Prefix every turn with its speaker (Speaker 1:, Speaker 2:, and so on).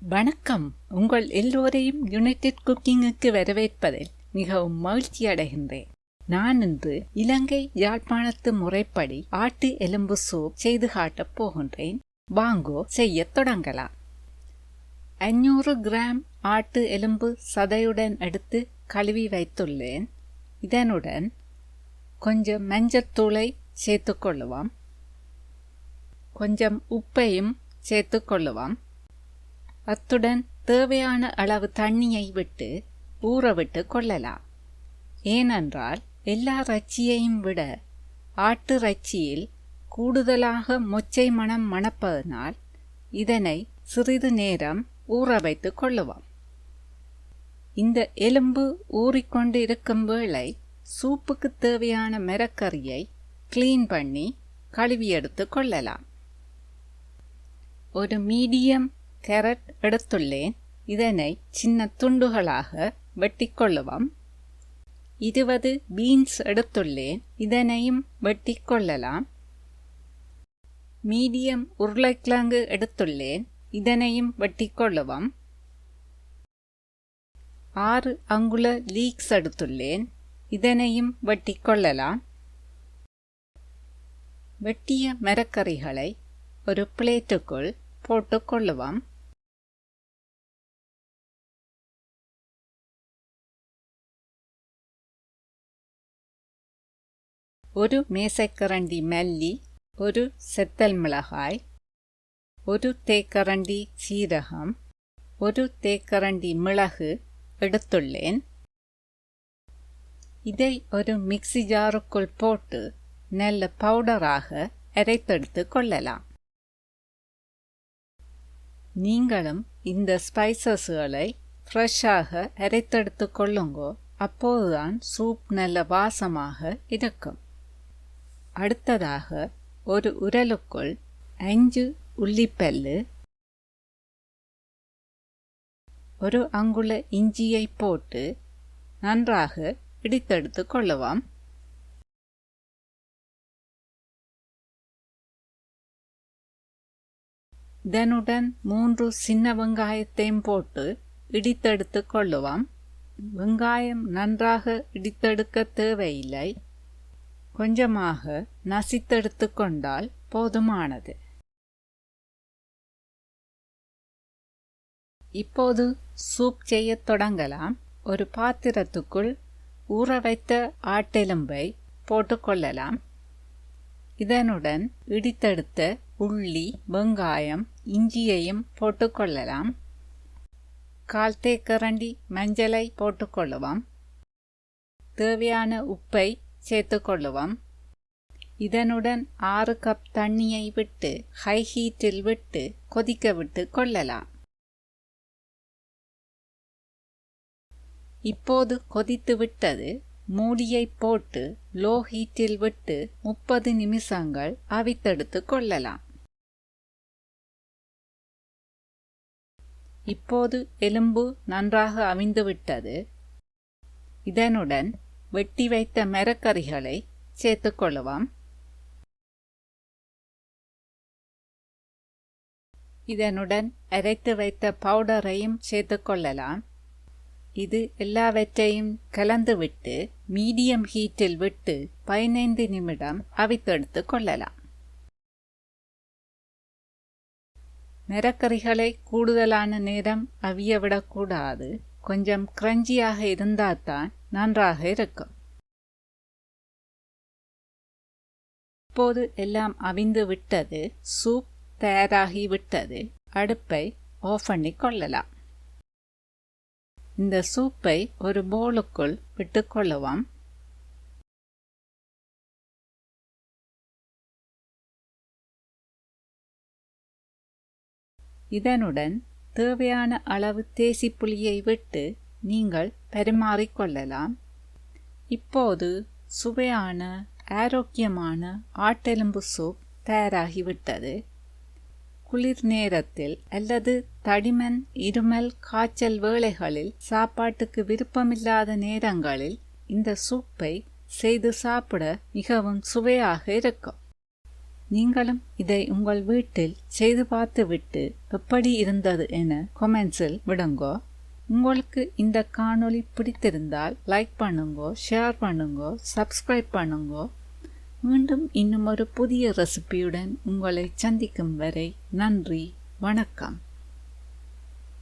Speaker 1: வணக்கம். உங்கள் எல்லோரையும் யுனைடெட் குக்கிங்குக்கு வரவேற்பதில் மிகவும் மகிழ்ச்சி அடைகின்றேன். நான் இன்று இலங்கை யாழ்ப்பாணத்து முறைப்படி ஆட்டு எலும்பு சூப் செய்து காட்டப் போகின்றேன். வாங்கோ செய்ய தொடங்கலாம். 500 கிராம் ஆட்டு எலும்பு சதையுடன் எடுத்து கழுவி வைத்துள்ளேன். இதனுடன் கொஞ்சம் மஞ்சத்தூளை சேர்த்துக்கொள்ளுவோம். கொஞ்சம் உப்பையும் சேர்த்துக்கொள்ளுவோம். அத்துடன் தேவையான அளவு தண்ணியை விட்டு ஊறவிட்டு கொள்ளலாம். ஏனென்றால் எல்லா இறைச்சியையும் விட ஆட்டு இறைச்சியில் கூடுதலாக மொச்சை மணம் மணப்பதனால் இதனை சிறிது நேரம் ஊற வைத்து கொள்ளுவோம். இந்த எலும்பு ஊறிக்கொண்டு இருக்கும் வேளை சூப்புக்கு தேவையான மரக்கறியை கிளீன் பண்ணி கழுவி எடுத்து கொள்ளலாம். ஒரு மீடியம் கேரட் எடுத்துள்ளேன். இதனை சின்ன துண்டுகளாக வெட்டி கொள்ளுவோம். 20 பீன்ஸ் எடுத்துள்ளேன். இதனையும் வெட்டி கொள்ளலாம். மீடியம் உருளைக்கிழங்கு எடுத்துள்ளேன். இதனையும் வெட்டி கொள்ளுவோம். 6 அங்குல லீக்ஸ் எடுத்துள்ளேன். இதனையும் வெட்டி கொள்ளலாம். வெட்டிய மரக்கறிகளை ஒரு பிளேட்டுக்குள் போட்டுக்கொள்ளுவோம். ஒரு மேசைக்கரண்டி மல்லி, ஒரு செத்தல் மிளகாய், ஒரு தேக்கரண்டி சீரகம், ஒரு தேக்கரண்டி மிளகு எடுத்துள்ளேன். இதை ஒரு மிக்ஸி ஜாருக்குள் போட்டு நல்ல பவுடராக அரைத்தெடுத்து கொள்ளலாம். நீங்களும் இந்த ஸ்பைசஸ்களை ஃப்ரெஷ்ஷாக அரைத்தெடுத்து கொள்ளுங்கோ. அப்போதுதான் சூப் நல்ல வாசமாக இருக்கும். அடுத்ததாக ஒரு உரலுக்குள் 5 உள்ளிப்பல்லு, ஒரு அங்குல இஞ்சியை போட்டு நன்றாக இடித்தெடுத்து கொள்ளுவோம். இதனுடன் 3 சின்ன வெங்காயத்தையும் போட்டு இடித்தெடுத்து கொள்ளுவோம். வெங்காயம் நன்றாக இடித்தெடுக்க தேவையில்லை. கொஞ்சமாக நசித்தெடுத்து கொண்டால் போதுமானது. இப்போது சூப் செய்ய தொடங்கலாம். ஒரு பாத்திரத்துக்குள் ஊற வைத்த ஆட்டெலும்பை போட்டுக்கொள்ளலாம். இதனுடன் இடித்தெடுத்த உள்ளி, வெங்காயம், இஞ்சியையும் போட்டுக்கொள்ளலாம். 1/4 தேக்கரண்டி மஞ்சளை போட்டுக்கொள்ளுவோம். தேவையான உப்பை சேர்த்துக்கொள்ளுவோம். இதனுடன் 6 கப் தண்ணியை விட்டு ஹை ஹீட்டில் விட்டு கொதிக்க விட்டு கொள்ளலாம். இப்போது கொதித்து விட்டது. மூடியை போட்டு லோ ஹீட்டில் விட்டு 30 நிமிஷங்கள் அவித்தெடுத்து கொள்ளலாம். இப்போது எலும்பு நன்றாக அவிந்துவிட்டது. இதனுடன் வெட்டி வைத்த மரக்கறிகளை சேர்த்துக்கொள்ளுவோம். இதனுடன் அரைத்து வைத்த பவுடரையும் சேர்த்துக்கொள்ளலாம். இது எல்லாவற்றையும் கலந்துவிட்டு மீடியம் ஹீட்டில் விட்டு 15 நிமிடம் அவித்தெடுத்து கொள்ளலாம். மரக்கறிகளை கூடுதலான நேரம் அவியவிடக்கூடாது. கொஞ்சம் கிரஞ்சியாக இருந்தால்தான் நன்றாக இருக்கும். இப்போது எல்லாம் அவிந்து விட்டது. சூப் தயாராகி விட்டது. அடுப்பை ஆஃப் பண்ணி கொள்ளலாம். இந்த சூப்பை ஒரு பவுலுக்குள் விட்டுக்கொள்ளுவோம். இதனுடன் தேவையான அளவு தேசி புளியை விட்டு நீங்கள் பரிமாறிக்கொள்ளலாம். இப்போது சுவையான ஆரோக்கியமான ஆட்டெலும்பு சூப் தயாராகிவிட்டது. குளிர் நேரத்தில் அல்லது தடிமன், இருமல், காய்ச்சல் வேளைகளில் சாப்பாட்டுக்கு விருப்பமில்லாத நேரங்களில் இந்த சூப்பை செய்து சாப்பிட மிகவும் சுவையாக இருக்கும். நீங்களும் இதை உங்கள் வீட்டில் செய்து பார்த்துவிட்டு எப்படி இருந்தது என கமெண்ட்ஸில் விடுங்கோ. உங்களுக்கு இந்த காணொளி பிடித்திருந்தால் லைக் பண்ணுங்கோ, ஷேர் பண்ணுங்கோ, சப்ஸ்கிரைப் பண்ணுங்கோ. மீண்டும் இன்னும் ஒரு புதிய ரெசிபியுடன் உங்களை சந்திக்கும் வரை நன்றி, வணக்கம்.